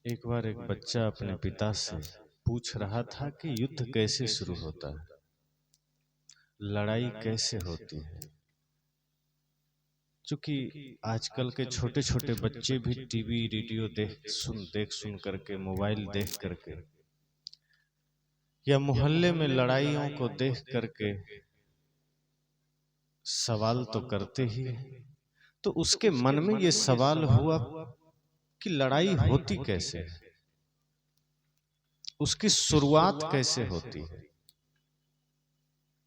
एक बार एक बच्चा अपने पिता से पूछ रहा था कि युद्ध कैसे शुरू होता है, लड़ाई कैसे होती है। क्योंकि आजकल के छोटे छोटे बच्चे भी टीवी रेडियो देख सुन करके, मोबाइल देख करके या मोहल्ले में लड़ाइयों को देख करके सवाल तो करते ही हैं। तो उसके मन में ये सवाल हुआ कि लड़ाई होती कैसे है, उसकी शुरुआत कैसे होती है।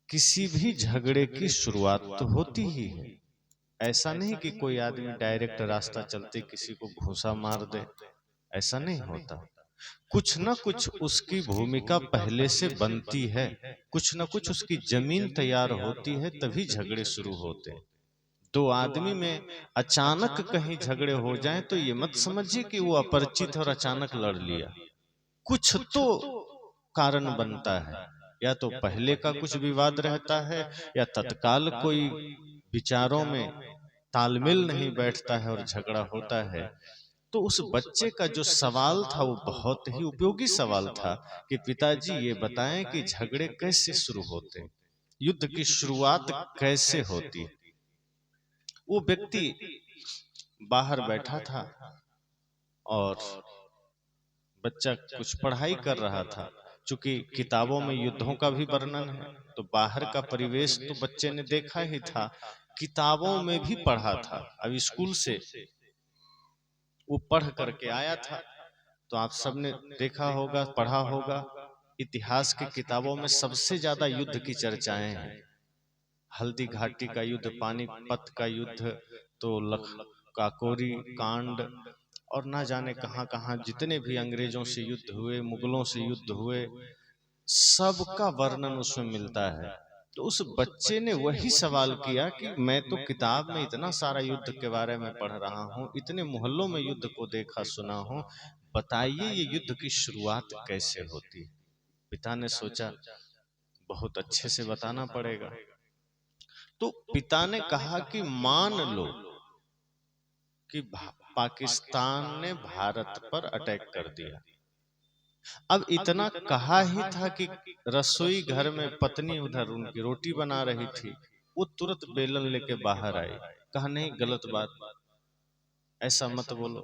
किसी भी झगड़े की शुरुआत तो होती ही है। ऐसा नहीं कि कोई आदमी डायरेक्ट रास्ता चलते किसी को घूंसा मार दे, ऐसा नहीं होता। कुछ न कुछ उसकी भूमिका पहले से बनती है, कुछ न कुछ उसकी जमीन तैयार होती है, तभी झगड़े शुरू होते हैं। दो आदमी में अचानक कहीं झगड़े हो जाएं तो ये मत समझिए कि वो अपरिचित और अचानक लड़ लिया। कुछ तो कारण बनता है, या तो पहले का कुछ विवाद रहता है, या तत्काल कोई विचारों में तालमेल नहीं बैठता है और झगड़ा होता है। तो उस बच्चे का जो सवाल था वो बहुत ही उपयोगी सवाल था कि पिताजी ये बताएं कि झगड़े कैसे शुरू होते हैं, युद्ध की शुरुआत कैसे होती है। वो व्यक्ति बाहर बैठा था और बच्चा कुछ पढ़ाई कर रहा था। चूंकि किताबों में युद्धों का भी वर्णन है, तो बाहर का परिवेश तो बच्चे ने देखा ही था, किताबों में भी पढ़ा था। अब स्कूल से वो पढ़ करके आया था, तो आप सबने देखा होगा, पढ़ा होगा, इतिहास की किताबों में सबसे ज्यादा युद्ध की चर्चाएं हैं। हल्दी घाटी का युद्ध, पानीपत का युद्ध, तो काकोरी कांड, और ना जाने कहां कहां जितने भी अंग्रेजों से युद्ध हुए, मुगलों से युद्ध हुए, सबका वर्णन उसमें मिलता है। तो उस बच्चे ने वही सवाल किया कि मैं तो किताब में इतना सारा युद्ध के बारे में पढ़ रहा हूँ, इतने मोहल्लों में युद्ध को देखा सुना हूँ, बताइए ये युद्ध की शुरुआत कैसे होती है। पिता ने सोचा बहुत अच्छे से बताना पड़ेगा। तो पिता ने कहा कि मान लो कि पाकिस्तान ने भारत पर अटैक कर दिया। अब इतना कहा ही था कि रसोई घर में पत्नी उधर उनकी रोटी बना रही थी, वो तुरंत बेलन लेके बाहर आई। कहा नहीं, गलत बात, ऐसा मत बोलो,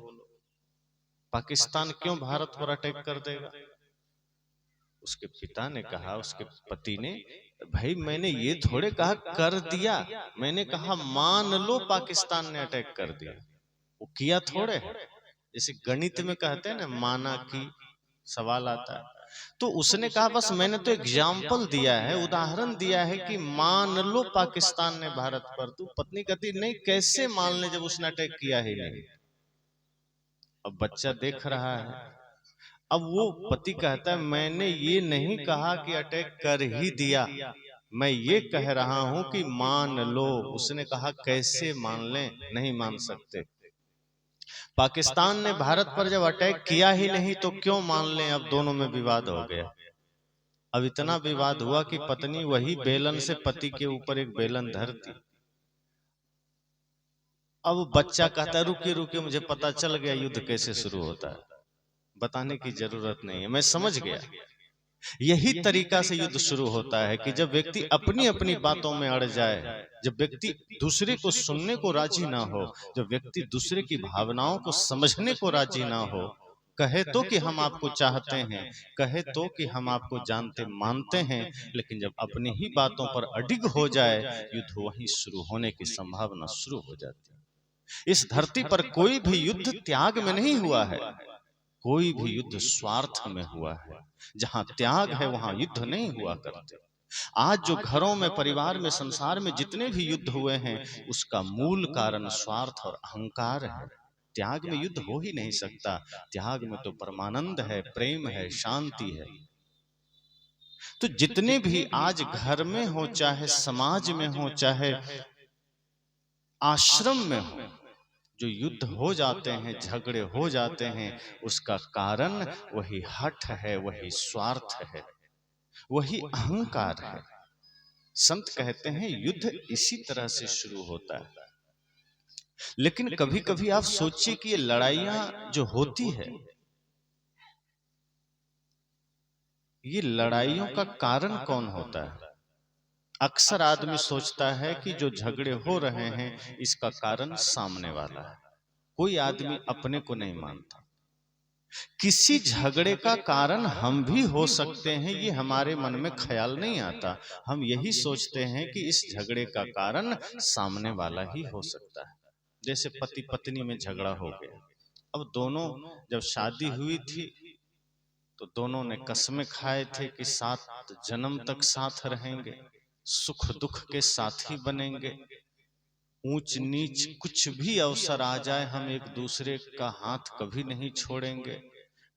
पाकिस्तान क्यों भारत पर अटैक कर देगा। उसके पिता ने कहा, उसके पति ने, भाई मैंने ये थोड़े कहा कर दिया, मैंने कहा मान लो पाकिस्तान ने अटैक कर दिया। वो किया थोड़े है। जैसे गणित में कहते हैं ना, माना की सवाल आता है, तो उसने कहा बस मैंने तो एग्जाम्पल दिया है, उदाहरण दिया है कि मान लो पाकिस्तान ने भारत पर। तो पत्नी कहती नहीं, कैसे मान ले जब उसने अटैक किया ही नहीं। अब बच्चा देख रहा है। अब वो पति कहता है मैंने ये नहीं कहा कि अटैक कर ही दिया, मैं ये कह रहा हूं कि मान लो। उसने कहा कैसे मान लें, नहीं मान सकते। पाकिस्तान ने भारत पर जब अटैक किया ही नहीं तो क्यों मान लें। अब दोनों में विवाद हो गया। अब इतना विवाद हुआ कि पत्नी वही बेलन से पति के ऊपर एक बेलन धरती। अब बच्चा कहता है रुकिए रुकिए, मुझे पता चल गया युद्ध कैसे शुरू होता है, बताने की जरूरत नहीं है, मैं समझ गया। यही तरीका से युद्ध शुरू होता है कि जब व्यक्ति अपनी अपनी बातों में अड़ जाए, जब व्यक्ति दूसरे को सुनने को राजी ना हो, जब व्यक्ति दूसरे की भावनाओं को समझने को राजी ना हो, कहे तो कि हम आपको चाहते हैं, कहे तो कि हम आपको जानते मानते हैं, लेकिन जब अपनी ही बातों पर अडिग हो जाए, युद्ध वहीं शुरू होने की संभावना शुरू हो जाती है। इस धरती पर कोई भी युद्ध त्याग में नहीं हुआ है, कोई भी युद्ध स्वार्थ में हुआ है। जहां त्याग है वहां युद्ध नहीं हुआ करते। आज जो घरों में, परिवार में, संसार में जितने भी युद्ध हुए हैं, उसका मूल कारण स्वार्थ और अहंकार है। त्याग में युद्ध हो ही नहीं सकता। त्याग में तो परमानंद है, प्रेम है, शांति है। तो जितने भी आज घर में हो, चाहे समाज में हो, चाहे आश्रम में हो, जो युद्ध हो जाते हैं, झगड़े हो जाते हैं, उसका कारण वही हठ है, वही स्वार्थ है, वही अहंकार है। संत कहते हैं युद्ध इसी तरह से शुरू होता है। लेकिन कभी कभी आप सोचिए कि ये लड़ाइयां जो होती है, ये लड़ाइयों का कारण कौन होता है? अक्सर आदमी सोचता है कि जो झगड़े हो रहे हैं इसका कारण सामने वाला है। कोई आदमी अपने को नहीं मानता। किसी झगड़े का कारण हम भी हो सकते हैं, ये हमारे मन में ख्याल नहीं आता। हम यही सोचते हैं कि इस झगड़े का कारण सामने वाला ही हो सकता है। जैसे पति पत्नी में झगड़ा हो गया। अब दोनों जब शादी हुई थी तो दोनों ने कस्में खाए थे कि 7 जन्म तक साथ रहेंगे, सुख दुख के साथी बनेंगे, ऊंच नीच कुछ भी अवसर आ जाए हम एक दूसरे का हाथ कभी नहीं छोड़ेंगे,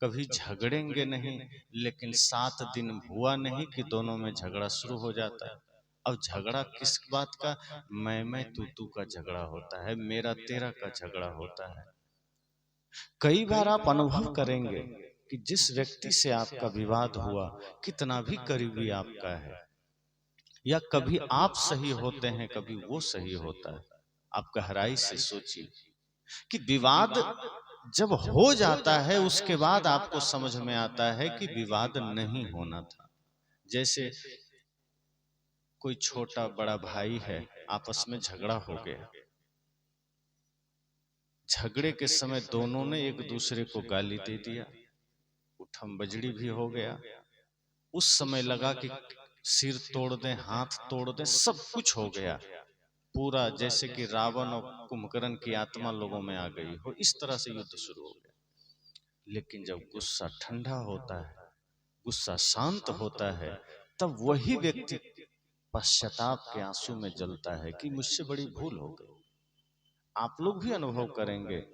कभी झगड़ेंगे नहीं। लेकिन 7 दिन हुआ नहीं कि दोनों में झगड़ा शुरू हो जाता है। अब झगड़ा किस बात का? मैं तू का झगड़ा होता है, मेरा तेरा का झगड़ा होता है। कई बार आप अनुभव करेंगे कि जिस व्यक्ति से आपका विवाद हुआ, कितना भी करीबी आपका है, या कभी आप सही होते हैं कभी वो सही होता है, आप गहराई से सोचिए कि विवाद जब हो जाता है उसके बाद आपको समझ में आता है कि विवाद नहीं होना था। जैसे कोई छोटा बड़ा भाई है, आपस में झगड़ा हो गया। झगड़े के समय दोनों ने एक दूसरे को गाली दे दिया, उठम बजड़ी भी हो गया। उस समय लगा कि सिर तोड़ दें, हाथ तोड़ दें, सब कुछ हो गया पूरा, जैसे कि रावण और कुंभकर्ण की आत्मा लोगों में आ गई हो, इस तरह से युद्ध शुरू हो गया। लेकिन जब गुस्सा ठंडा होता है, गुस्सा शांत होता है, तब वही व्यक्ति पश्चाताप के आंसू में जलता है कि मुझसे बड़ी भूल हो गई। आप लोग भी अनुभव करेंगे,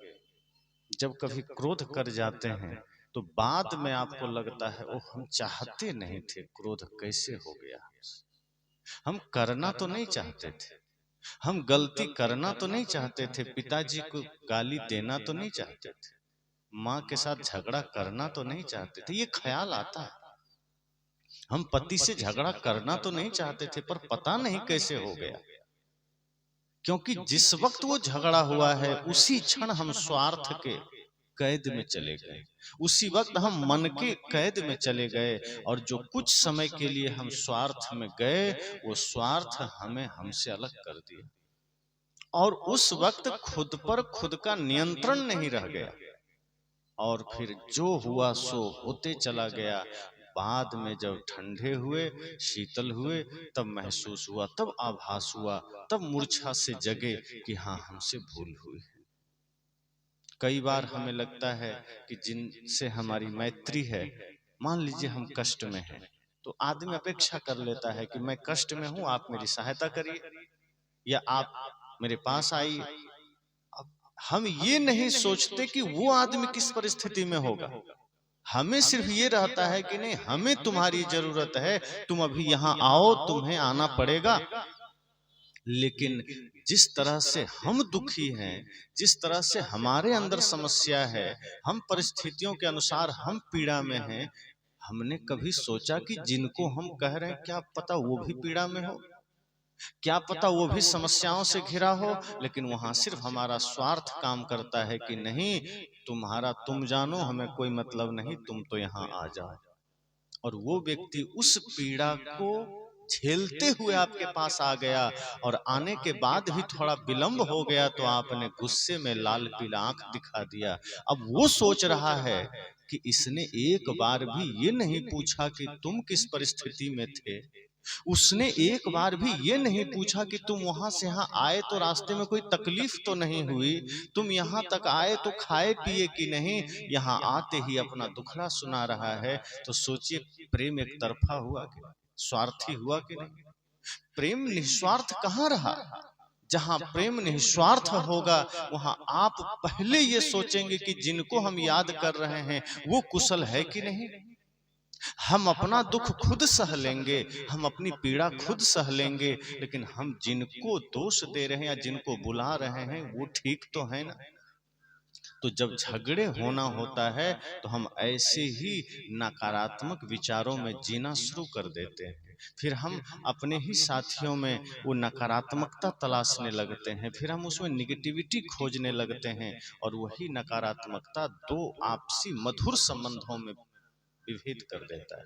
जब कभी क्रोध कर जाते हैं तो बाद में आपको लगता है ओ हम चाहते नहीं थे, क्रोध कैसे हो गया। हम करना तो नहीं चाहते थे, हम गलती करना तो नहीं चाहते थे, पिताजी को गाली देना तो नहीं चाहते थे, माँ के साथ झगड़ा करना तो नहीं चाहते थे। ये ख्याल आता है। हम पति से झगड़ा करना तो नहीं चाहते थे, पर पता नहीं कैसे हो गया। क्योंकि जिस वक्त वो झगड़ा हुआ है उसी क्षण हम स्वार्थ के कैद में चले गए, उसी वक्त हम मन के कैद में चले गए, और जो कुछ समय के लिए हम स्वार्थ में गए वो स्वार्थ हमें हमसे अलग कर दिया, और उस वक्त खुद पर खुद का नियंत्रण नहीं रह गया, और फिर जो हुआ सो होते चला गया। बाद में जब ठंडे हुए, शीतल हुए, तब महसूस हुआ, तब आभास हुआ, तब मूर्छा से जगे कि हाँ हमसे भूल हुई। कई बार हमें लगता है कि जिनसे हमारी मैत्री है, मान लीजिए हम कष्ट में हैं, तो आदमी अपेक्षा कर लेता है कि मैं कष्ट में हूं, आप मेरी सहायता करिए या आप मेरे पास आइए। अब हम ये नहीं सोचते कि वो आदमी किस परिस्थिति में होगा। हमें सिर्फ ये रहता है कि नहीं हमें तुम्हारी जरूरत है, तुम अभी यहाँ आओ, तुम्हें आना पड़ेगा। लेकिन जिस तरह से हम दुखी हैं, जिस तरह से हमारे अंदर समस्या है, हम परिस्थितियों के अनुसार हम पीड़ा में हैं, हमने कभी सोचा कि जिनको हम कह रहे हैं क्या पता वो भी पीड़ा में हो, क्या पता वो भी समस्याओं से घिरा हो, लेकिन वहां सिर्फ हमारा स्वार्थ काम करता है कि नहीं तुम्हारा तुम जानो, हमें कोई मतलब नहीं, तुम तो यहाँ आ जाओ। और वो व्यक्ति उस पीड़ा को झेलते हुए आपके पास आ गया, और आने के बाद भी थोड़ा विलंब हो गया तो आपने गुस्से में लाल पीला आंख दिखा दिया। अब वो सोच रहा है कि इसने एक बार भी ये नहीं पूछा कि तुम किस परिस्थिति में थे, उसने एक बार भी ये नहीं पूछा कि तुम वहां से यहाँ आए तो रास्ते में कोई तकलीफ तो नहीं हुई, तुम यहाँ तक आए तो खाए पिए कि नहीं, यहाँ आते ही अपना दुखड़ा सुना रहा है। तो सोचिए प्रेम एक तरफा हुआ कि स्वार्थी हुआ कि नहीं? प्रेम निस्वार्थ कहाँ रहा? जहां प्रेम निस्वार्थ होगा वहां आप पहले ये सोचेंगे कि जिनको हम याद कर रहे हैं वो कुशल है कि नहीं। हम अपना दुख खुद सह लेंगे, हम अपनी पीड़ा खुद सह लेंगे, लेकिन हम जिनको दोष दे रहे हैं या जिनको बुला रहे हैं वो ठीक तो है ना। तो जब झगड़े होना होता है तो हम ऐसे ही नकारात्मक विचारों में जीना शुरू कर देते हैं। फिर हम अपने ही साथियों में वो नकारात्मकता तलाशने लगते हैं, फिर हम उसमें निगेटिविटी खोजने लगते हैं, और वही नकारात्मकता दो आपसी मधुर संबंधों में विभेद कर देता है।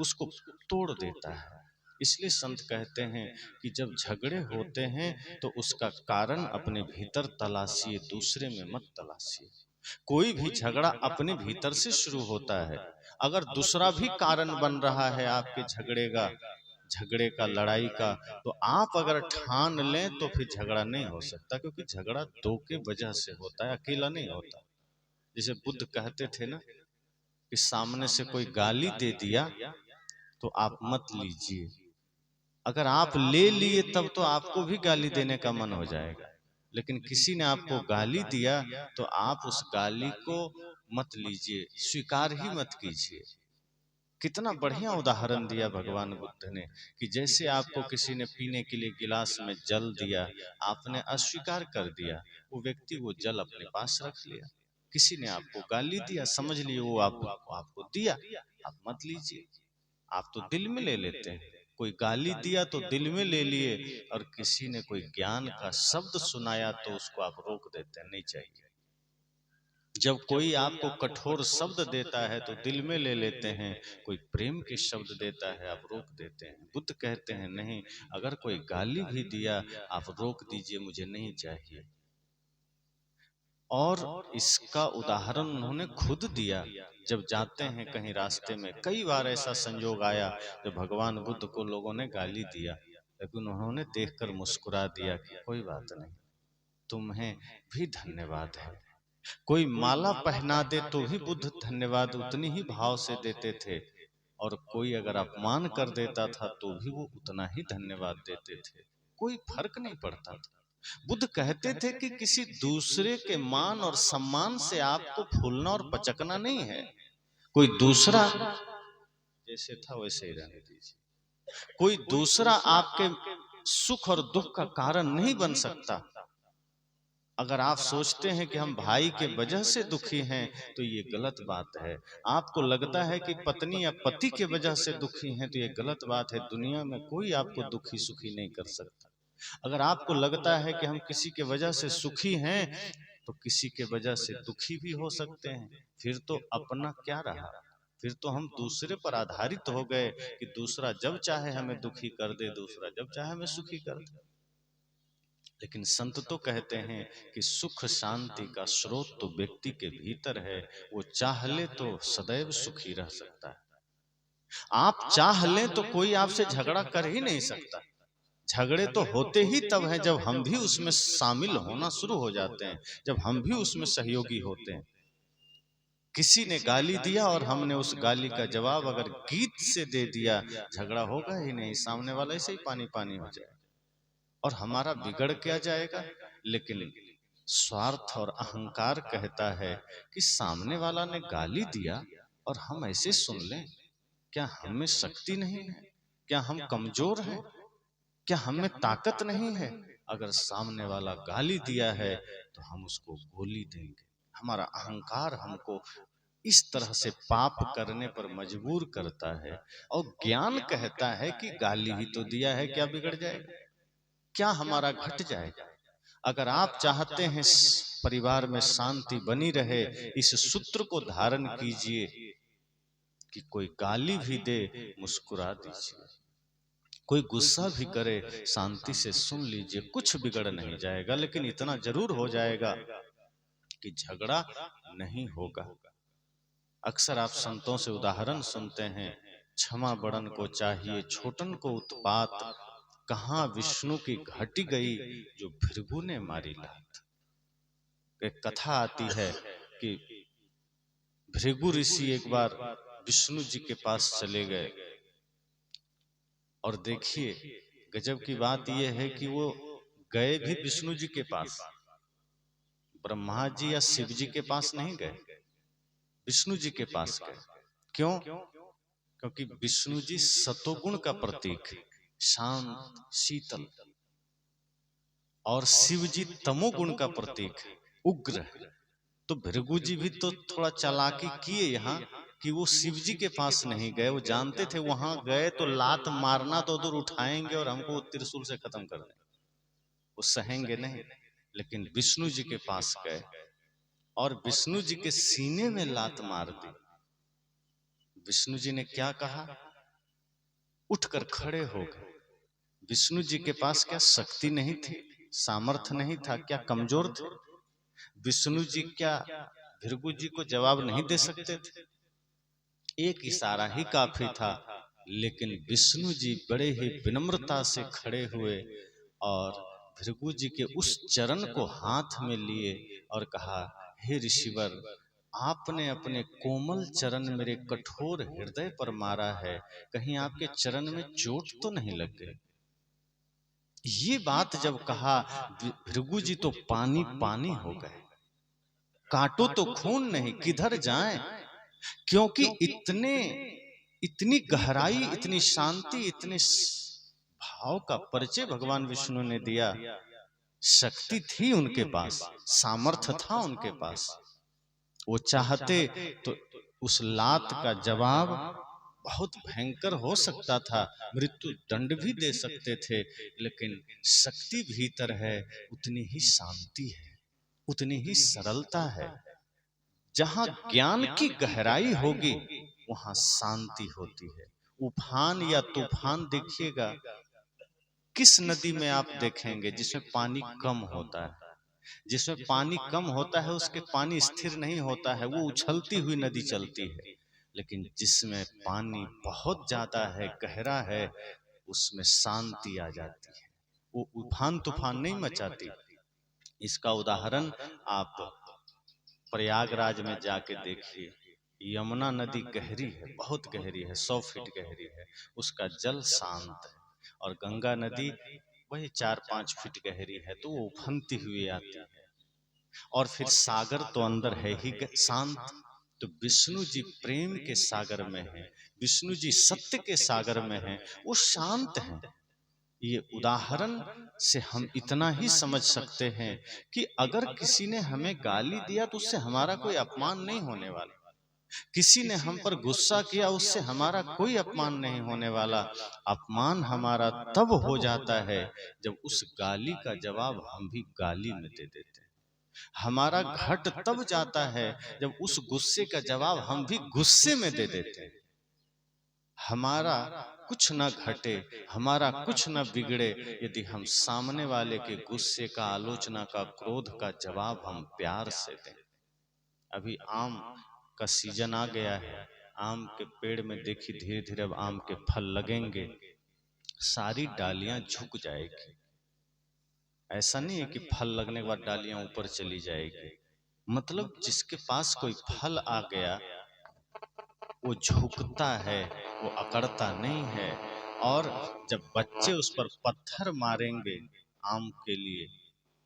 उसको तोड़ देता है। इसलिए संत कहते हैं कि जब झगड़े होते हैं तो उसका कारण अपने भीतर तलाशिए, दूसरे में मत तलाशिए। कोई भी झगड़ा अपने भीतर से शुरू होता है। अगर दूसरा भी कारण बन रहा है आपके झगड़े का, लड़ाई का, तो आप अगर ठान लें तो फिर झगड़ा नहीं हो सकता, क्योंकि झगड़ा दो के वजह से होता है, अकेला नहीं होता। जैसे बुद्ध कहते थे ना कि सामने से कोई गाली दे दिया तो आप मत लीजिए, अगर आप ले लिए तब तो आपको भी गाली देने का मन हो जाएगा, लेकिन किसी ने आपको गाली दिया तो आप उस गाली को मत लीजिए, स्वीकार ही मत कीजिए। कितना बढ़िया उदाहरण दिया भगवान बुद्ध ने कि जैसे आपको किसी ने पीने के लिए गिलास में जल दिया, आपने अस्वीकार कर दिया, वो व्यक्ति वो जल अपने पास रख लिया। किसी ने आपको गाली दिया, समझ लिए वो आपको दिया, आप मत लीजिए, आप तो दिल में ले लेते हैं। कोई गाली दिया तो दिल में ले लिए, और किसी ने कोई ज्ञान का शब्द सुनाया तो उसको आप रोक देते हैं, नहीं चाहिए। जब कोई आपको कठोर शब्द देता है तो दिल में ले लेते हैं, कोई प्रेम के शब्द देता है आप रोक देते हैं। बुद्ध कहते हैं नहीं, अगर कोई गाली भी दिया आप रोक दीजिए, मुझे नहीं चाहिए। और इसका उदाहरण उन्होंने खुद दिया। जब जाते हैं कहीं रास्ते में, कई बार ऐसा संयोग आया जब भगवान बुद्ध को लोगों ने गाली दिया, लेकिन उन्होंने देखकर मुस्कुरा दिया कि कोई बात नहीं, तुम्हें भी धन्यवाद है। कोई माला पहना दे तो भी बुद्ध धन्यवाद उतनी ही भाव से देते थे, और कोई अगर अपमान कर देता था तो भी वो उतना ही धन्यवाद देते थे, कोई फर्क नहीं पड़ता था। बुद्ध कहते थे कि किसी दूसरे के मान और सम्मान से आपको फूलना और पचकना नहीं है। कोई दूसरा जैसे था वैसे ही रहने दीजिए। कोई दूसरा आपके सुख और दुख का कारण नहीं बन सकता। अगर आप सोचते हैं कि हम भाई के वजह से दुखी हैं तो ये गलत बात है। आपको लगता है कि पत्नी या पति के वजह से दुखी हैं तो ये गलत बात है। दुनिया में कोई आपको दुखी सुखी नहीं कर सकता। अगर आपको लगता है कि हम किसी के वजह से सुखी हैं तो किसी के वजह से दुखी भी हो सकते हैं, फिर तो अपना क्या रहा, फिर तो हम दूसरे पर आधारित हो गए कि दूसरा जब चाहे हमें दुखी कर दे, दूसरा जब चाहे हमें सुखी कर दे। लेकिन संत तो कहते हैं कि सुख शांति का स्रोत तो व्यक्ति के भीतर है, वो चाह ले तो सदैव सुखी रह सकता है। आप चाह लें तो कोई आपसे झगड़ा कर ही नहीं सकता। झगड़े तो होते ही तब हैं जब हम भी उसमें शामिल होना शुरू हो जाते हैं, जब हम भी उसमें सहयोगी होते हैं। किसी ने गाली दिया और हमने उस गाली का जवाब अगर गीत से दे दिया, झगड़ा होगा ही नहीं, सामने वाला ऐसे ही पानी पानी हो जाए और हमारा बिगड़ क्या जाएगा। लेकिन स्वार्थ और अहंकार कहता है कि सामने वाला ने गाली दिया और हम ऐसे सुन लें, क्या हम में शक्ति नहीं है, क्या हम कमजोर हैं, क्या हम में ताकत नहीं है। अगर सामने वाला गाली दिया है तो हम उसको गोली देंगे। हमारा अहंकार हमको इस तरह से पाप करने पर मजबूर करता है। और ज्ञान कहता है कि गाली ही तो दिया है, क्या बिगड़ जाएगा, क्या हमारा घट जाएगा। अगर आप चाहते हैं परिवार में शांति बनी रहे, इस सूत्र को धारण कीजिए कि कोई गाली भी दे मुस्कुरा दीजिए, कोई गुस्सा भी करे शांति से सुन लीजिए, कुछ बिगड़ नहीं जाएगा। लेकिन इतना जरूर हो जाएगा कि झगड़ा नहीं होगा। अक्सर आप संतों से उदाहरण सुनते हैं, क्षमा बड़न को चाहिए छोटन को उत्पात, कहाँ विष्णु की घटी गई जो भृगु ने मारी लात। एक कथा आती है कि भृगु ऋषि एक बार विष्णु जी के पास चले गए, और देखिए गजब की बात यह है कि वो गए भी विष्णु जी के पास, ब्रह्मा जी या शिव जी के पास नहीं गए, विष्णु जी के पास गए। क्यों? क्योंकि विष्णु जी सतोगुण का प्रतीक, शांत शीतल, और शिव जी तमोगुण का प्रतीक, उग्र। तो भृगु जी भी तो थोड़ा चालाकी किए यहाँ कि वो शिव जी के पास नहीं गए। वो जानते थे वहां गए तो लात मारना तो दूर उठाएंगे और हमको त्रिशूल से खत्म कर देंगे, वो सहेंगे नहीं। लेकिन विष्णु जी के पास गए और विष्णु जी के सीने में लात मार दी। विष्णु जी ने क्या कहा उठकर खड़े हो गए। विष्णु जी के पास क्या शक्ति नहीं थी, सामर्थ्य नहीं था, क्या कमजोर थे? विष्णु जी क्या भृगु जी को जवाब नहीं दे सकते थे? एक इशारा ही काफी था, लेकिन विष्णु जी बड़े ही विनम्रता से खड़े हुए और भृगु जी के उस चरण को हाथ में लिए और कहा, हे ऋषिवर, आपने अपने कोमल चरण मेरे कठोर हृदय पर मारा है, कहीं आपके चरण में चोट तो नहीं लग गई? ये बात जब कहा, भृगु जी तो पानी पानी हो गए। काटो तो खून नहीं, किधर जाएं? क्योंकि इतनी गहराई, इतनी शांति, इतने भाव का परिचय भगवान विष्णु ने दिया। शक्ति थी उनके पास, सामर्थ्य था उनके पास। वो चाहते तो उस लात का जवाब बहुत भयंकर हो सकता था, मृत्यु दंड भी दे सकते थे, लेकिन शक्ति भीतर है, उतनी ही शांति है, उतनी ही सरलता है। जहां ज्ञान की गहराई होगी वहां शांति होती है। उफान या तूफान देखिएगा, किस नदी में आप देखेंगे जिसमें पानी कम होता है? जिसमें पानी कम होता है उसके पानी स्थिर नहीं होता है, वो उछलती हुई नदी चलती है। लेकिन जिसमें पानी बहुत ज्यादा है, गहरा है, उसमें शांति आ जाती है, वो उफान तूफान नहीं मचाती। इसका उदाहरण आप प्रयागराज में जाके देखिए, यमुना नदी गहरी है, बहुत गहरी है, 100 फीट गहरी है, उसका जल शांत है। और गंगा नदी वही 4-5 फीट गहरी है, तो वो उफनती हुई आती है। और फिर सागर तो अंदर है ही शांत। तो विष्णु जी प्रेम के सागर में हैं, विष्णु जी सत्य के सागर में हैं, वो शांत हैं। ये उदाहरण से हम इतना ही समझ सकते हैं कि अगर किसी ने हमें गाली दिया तो उससे हमारा कोई अपमान नहीं होने वाला, किसी ने हम पर गुस्सा किया उससे हमारा कोई अपमान नहीं होने वाला। अपमान हमारा तब हो जाता है जब उस गाली का जवाब हम भी गाली में दे देते हैं। हमारा घट तब जाता है जब उस गुस्से का जवाब हम भी गुस्से में दे देते हैं। हमारा कुछ न घटे, हमारा कुछ न बिगड़े यदि हम सामने वाले के गुस्से का, आलोचना का, क्रोध का जवाब हम प्यार से दें। अभी आम का सीजन आ गया है, आम के पेड़ में देखिए धीरे धीरे अब आम के फल लगेंगे, सारी डालियां झुक जाएगी। ऐसा नहीं है कि फल लगने के बाद डालियां ऊपर चली जाएगी, मतलब जिसके पास कोई फल आ गया वो झुकता है, वो अकड़ता नहीं है। और जब बच्चे उस पर पत्थर मारेंगे आम के लिए,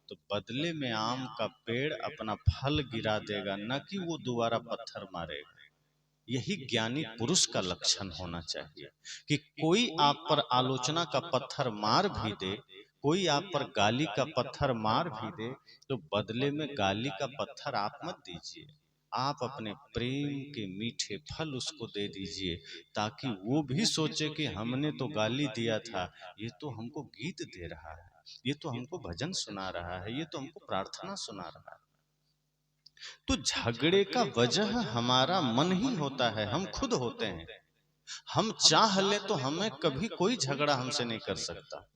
तो बदले में आम का पेड़ अपना फल गिरा देगा, न कि वो दोबारा पत्थर मारेगा। यही ज्ञानी पुरुष का लक्षण होना चाहिए कि कोई आप पर आलोचना का पत्थर मार भी दे, कोई आप पर गाली का पत्थर मार भी दे, तो बदले में गाली का पत्थर आप मत दीजिए, आप अपने प्रेम के मीठे फल उसको दे दीजिए, ताकि वो भी सोचे कि हमने तो गाली दिया था, ये तो हमको गीत दे रहा है, ये तो हमको भजन सुना रहा है, ये तो हमको प्रार्थना सुना रहा है। तो झगड़े का वजह हमारा मन ही होता है, हम खुद होते हैं। हम चाह ले तो हमें कभी कोई झगड़ा हमसे नहीं कर सकता,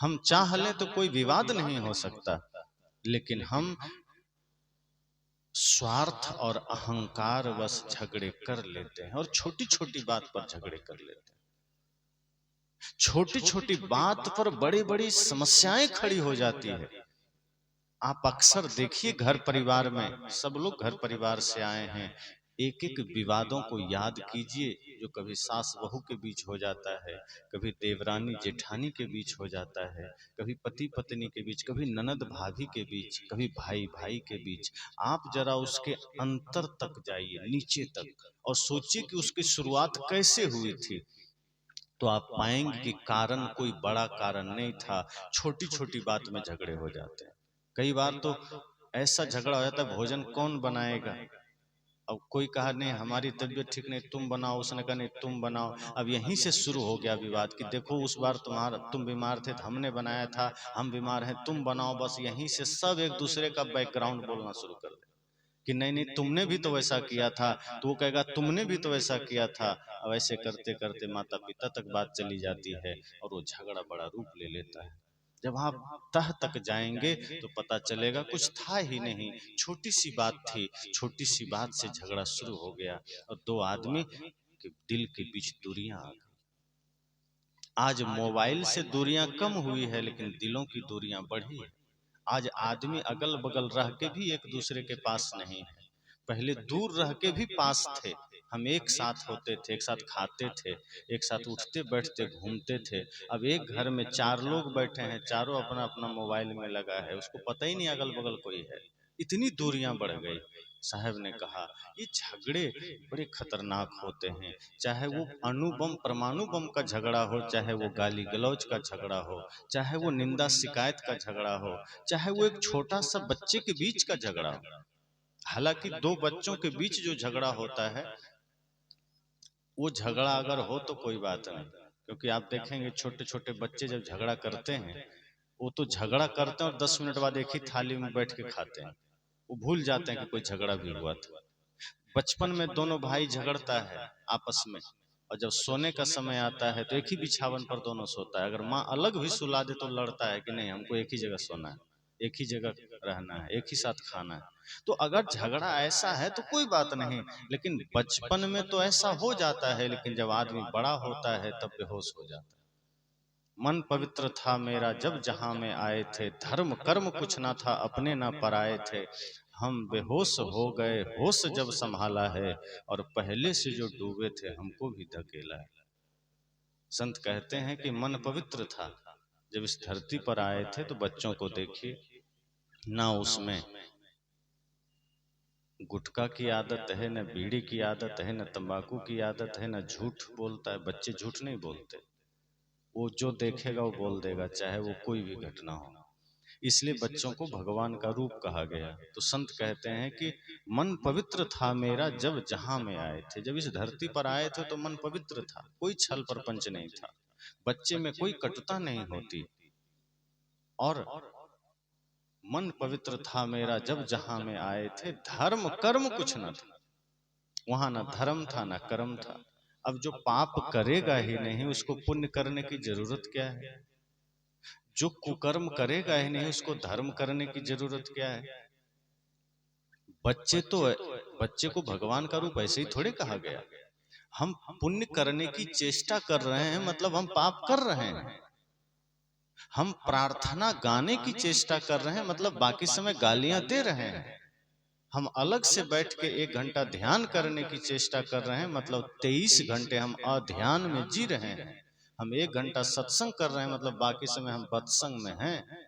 हम चाह ले तो कोई विवाद नहीं हो सकता, लेकिन हम स्वार्थ और अहंकार बस झगड़े कर लेते हैं, और छोटी छोटी बात पर झगड़े कर लेते हैं। छोटी छोटी बात पर बड़ी बड़ी समस्याएं खड़ी हो जाती है। आप अक्सर देखिए घर परिवार में, सब लोग घर परिवार से आए हैं, एक एक विवादों को याद कीजिए जो कभी सास बहू के बीच हो जाता है, कभी देवरानी जेठानी के बीच हो जाता है, कभी पति पत्नी के बीच, कभी ननद भाभी के बीच, कभी भाई भाई के बीच। आप जरा उसके अंतर तक जाइए, नीचे तक, और सोचिए कि उसकी शुरुआत कैसे हुई थी, तो आप पाएंगे कि कारण कोई बड़ा कारण नहीं था, छोटी छोटी बात में झगड़े हो जाते हैं। कई बार तो ऐसा झगड़ा हो जाता है, भोजन कौन बनाएगा? अब कोई कहा नहीं हमारी तबीयत ठीक नहीं, तुम बनाओ, उसने कहा नहीं तुम बनाओ। अब यहीं से शुरू हो गया विवाद कि देखो उस बार तुम बीमार थे तो हमने बनाया था, हम बीमार हैं तुम बनाओ। बस यहीं से सब एक दूसरे का बैकग्राउंड बोलना शुरू कर दे कि नहीं नहीं तुमने भी तो वैसा किया था, तो वो कहेगा तुमने भी तो वैसा किया था। अब ऐसे करते करते माता पिता तक बात चली जाती है और वो झगड़ा बड़ा रूप ले लेता है। जब आप तह तक जाएंगे तो पता चलेगा कुछ था ही नहीं, छोटी सी बात थी, छोटी सी बात से झगड़ा शुरू हो गया और दो आदमी के दिल के बीच दूरियां आ गई। आज मोबाइल से दूरियां कम हुई है लेकिन दिलों की दूरियां बढ़ी है। आज आदमी अगल बगल रह के भी एक दूसरे के पास नहीं है। पहले दूर रह के भी पास थे, हम एक साथ होते थे, एक साथ खाते थे, एक साथ उठते बैठते घूमते थे। अब एक घर में चार लोग बैठे हैं, चारों अपना अपना मोबाइल में लगा है, उसको पता ही नहीं अगल बगल कोई है। इतनी दूरियां बढ़ गई। साहब ने कहा ये झगड़े बड़े खतरनाक होते हैं, चाहे वो अणु बम परमाणु बम का झगड़ा हो, चाहे वो गाली गलौज का झगड़ा हो, चाहे वो निंदा शिकायत का झगड़ा हो, चाहे वो एक छोटा सा बच्चे के बीच का झगड़ा हो। हालांकि दो बच्चों के बीच जो झगड़ा होता है वो झगड़ा अगर हो तो कोई बात नहीं, क्योंकि आप देखेंगे छोटे छोटे बच्चे जब झगड़ा करते हैं वो तो झगड़ा करते हैं और 10 मिनट बाद एक ही थाली में बैठ के खाते हैं, वो भूल जाते हैं कि कोई झगड़ा भी हुआ था। बचपन में दोनों भाई झगड़ता है आपस में, और जब सोने का समय आता है तो एक ही बिछावन पर दोनों सोता है। अगर माँ अलग भी सुला दे तो लड़ता है कि नहीं हमको एक ही जगह सोना है, एक ही जगह रहना है, एक ही साथ खाना है। तो अगर झगड़ा ऐसा है तो कोई बात नहीं, लेकिन बचपन में तो ऐसा हो जाता है, लेकिन जब आदमी बड़ा होता है तब बेहोश हो जाता है। मन पवित्र था मेरा जब जहां में आए थे, धर्म कर्म कुछ ना था अपने ना पराए थे। हम बेहोश हो गए होश जब संभाला है, और पहले से जो डूबे थे हमको भी धकेला है। संत कहते हैं कि मन पवित्र था, जब इस धरती पर आए थे तो बच्चों को देखिए, ना उसमें गुटखा की आदत है, न बीड़ी की आदत है, न तंबाकू की आदत है, न झूठ बोलता है। बच्चे झूठ नहीं बोलते, वो जो देखेगा वो बोल देगा, चाहे वो कोई भी घटना हो। इसलिए बच्चों को भगवान का रूप कहा गया। तो संत कहते हैं कि मन पवित्र था मेरा जब जहां में आए थे, जब इस धरती पर आए थे तो मन पवित्र था, कोई छल प्रपंच नहीं था, बच्चे में कोई कटुता नहीं होती, और मन पवित्र था मेरा जब जहां में आए थे, धर्म कर्म कुछ न था। वहां ना धर्म था ना कर्म था। अब जो पाप करेगा ही नहीं उसको पुण्य करने की जरूरत क्या है? जो कुकर्म करेगा ही नहीं उसको धर्म करने की जरूरत क्या है? बच्चे तो बच्चे को भगवान का रूप ऐसे ही थोड़े कहा गया। हम पुण्य करने की चेष्टा कर रहे हैं मतलब हम पाप कर रहे हैं। हम प्रार्थना गाने की चेष्टा कर रहे हैं मतलब बाकी समय गालियां दे रहे हैं। हम अलग से बैठ के 1 घंटा ध्यान करने की चेष्टा कर रहे हैं मतलब 23 घंटे हम अध्यान में जी रहे हैं। हम 1 घंटा सत्संग कर रहे हैं मतलब बाकी समय हम बत्संग में हैं।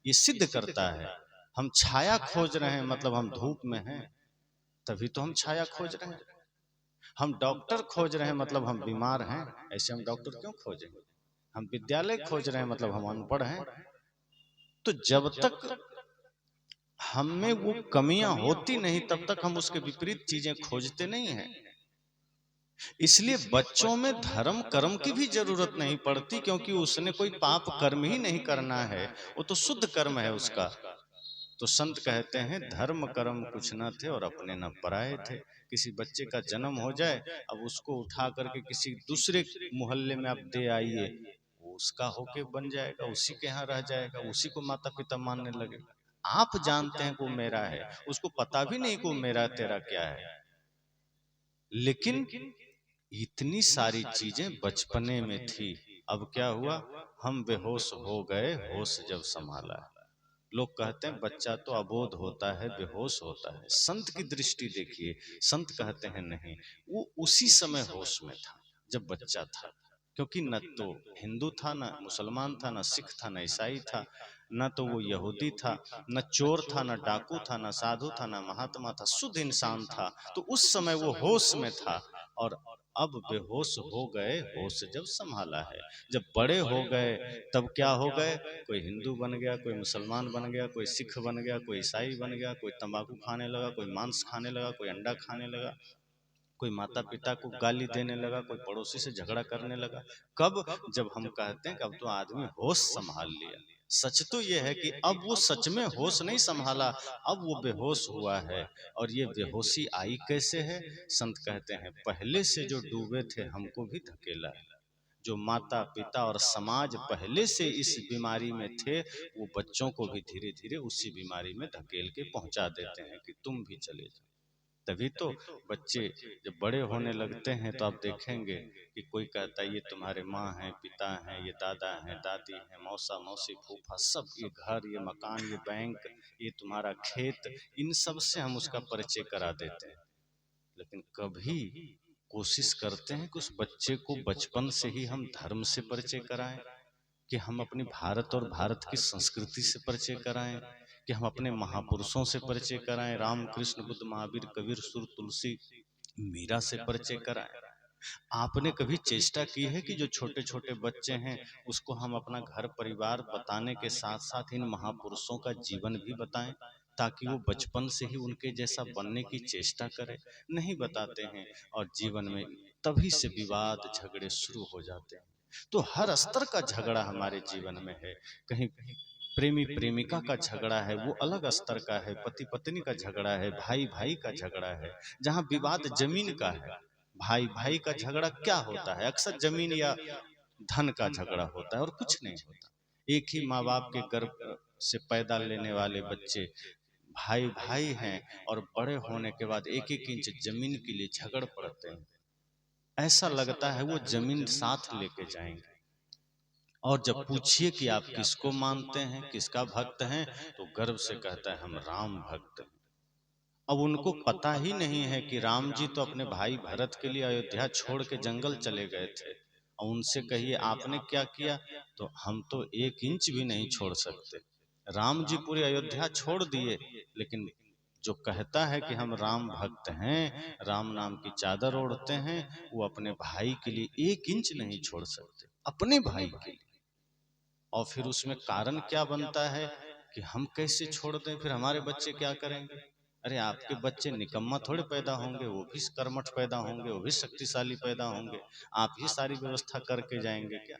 ये सिद्ध करता है। हम छाया खोज रहे हैं मतलब हम धूप में हैं, तभी तो हम छाया खोज रहे हैं। हम डॉक्टर खोज रहे हैं मतलब हम बीमार हैं, ऐसे हम डॉक्टर क्यों खोजेंगे? हम विद्यालय खोज रहे हैं मतलब हम अनपढ़ हैं। तो जब तक हम में वो कमियां होती नहीं तब तक हम उसके विपरीत चीजें खोजते नहीं हैं। इसलिए बच्चों में धर्म कर्म की भी जरूरत नहीं पड़ती, क्योंकि उसने कोई पाप कर्म ही नहीं करना है, वो तो शुद्ध कर्म है उसका। तो संत कहते हैं धर्म कर्म कुछ न थे और अपने न पराए थे। किसी बच्चे का जन्म हो जाए, अब उसको उठा करके किसी दूसरे मोहल्ले में आप दे आइए, वो उसका होके बन जाएगा, उसी के यहाँ रह जाएगा, उसी को माता पिता मानने लगेगा। आप जानते हैं कि वो मेरा है, उसको पता भी नहीं कि वो मेरा तेरा क्या है। लेकिन इतनी सारी चीजें बचपने में थी, अब क्या हुआ? हम बेहोश हो गए होश जब संभाला। लोग कहते हैं बच्चा तो अबोध होता है, बेहोश होता है। संत की दृष्टि देखिए, संत कहते हैं नहीं, वो उसी समय होश में था जब बच्चा था। क्योंकि न तो हिंदू था, न मुसलमान था, न सिख था, न ईसाई था, न तो वो यहूदी था, न चोर था, न डाकू था, न साधु था, न महात्मा था, शुद्ध इंसान था। तो उस समय वो होश में था। और अब बेहोश हो गए होश जब संभाला है। जब बड़े हो गए तब क्या हो गए? कोई हिंदू बन गया, कोई मुसलमान बन गया, कोई सिख बन गया, कोई ईसाई बन गया, कोई तंबाकू खाने लगा, कोई मांस खाने लगा, कोई अंडा खाने लगा, कोई माता पिता को गाली देने लगा, कोई पड़ोसी से झगड़ा करने लगा। कब? जब हम कहते हैं कि अब तो आदमी होश संभाल लिया। सच तो यह है कि अब वो सच में होश नहीं संभाला, अब वो बेहोश हुआ है। और ये बेहोशी आई कैसे है? संत कहते हैं पहले से जो डूबे थे हमको भी धकेला है। जो माता पिता और समाज पहले से इस बीमारी में थे, वो बच्चों को भी धीरे धीरे उसी बीमारी में धकेल के पहुंचा देते हैं कि तुम भी चले जाओ। तभी तो बच्चे जब बड़े होने लगते हैं तो आप देखेंगे कि कोई कहता है ये तुम्हारे माँ हैं, पिता हैं, ये दादा हैं, दादी हैं, मौसा मौसी फूफा, सब ये घर, ये मकान, ये बैंक, ये तुम्हारा खेत, इन सब से हम उसका परिचय करा देते हैं। लेकिन कभी कोशिश करते हैं कि उस बच्चे को बचपन से ही हम धर्म से परिचय कराएं, कि हम अपनी भारत और भारत की संस्कृति से परिचय कराएं, कि हम अपने महापुरुषों से परिचय कराएं, राम कृष्ण बुद्ध महावीर कबीर सुर तुलसी मीरा से परिचय कराएं। आपने कभी चेष्टा की है कि जो छोटे छोटे बच्चे हैं उसको हम अपना घर परिवार बताने के साथ साथ इन महापुरुषों का जीवन भी बताएं, ताकि वो बचपन से ही उनके जैसा बनने की चेष्टा करें? नहीं बताते हैं और जीवन में तभी से विवाद झगड़े शुरू हो जाते हैं। तो हर स्तर का झगड़ा हमारे जीवन में है। कहीं प्रेमी प्रेमिका का झगड़ा है, वो अलग स्तर का है, पति पत्नी का झगड़ा है, भाई भाई का झगड़ा है, जहाँ विवाद जमीन का है। भाई भाई का झगड़ा क्या होता है? अक्सर जमीन या धन का झगड़ा होता है और कुछ नहीं होता। एक ही माँ बाप के गर्भ से पैदा लेने वाले बच्चे भाई भाई हैं और बड़े होने के बाद एक एक इंच जमीन के लिए झगड़ पड़ते हैं। ऐसा लगता है वो जमीन साथ लेके जाएंगे। और जब पूछिए कि आप किसको मानते हैं, किसका भक्त हैं, तो गर्व से कहता है हम राम भक्त हैं। अब उनको पता ही नहीं है कि राम जी तो अपने भाई भरत के लिए अयोध्या छोड़ के जंगल चले गए थे। और उनसे कहिए आपने क्या किया, तो हम तो एक इंच भी नहीं छोड़ सकते। राम जी पूरी अयोध्या छोड़ दिए, लेकिन जो कहता है कि हम राम भक्त हैं, राम नाम की चादर ओढ़ते हैं, वो अपने भाई के लिए एक इंच नहीं छोड़ सकते, अपने भाई के लिए। और फिर उसमें कारण क्या बनता है कि हम कैसे छोड़ दें, फिर हमारे बच्चे क्या करेंगे? अरे आपके बच्चे निकम्मा थोड़े पैदा होंगे, वो भी कर्मठ पैदा होंगे, वो भी शक्तिशाली पैदा होंगे। आप ही सारी व्यवस्था करके जाएंगे क्या?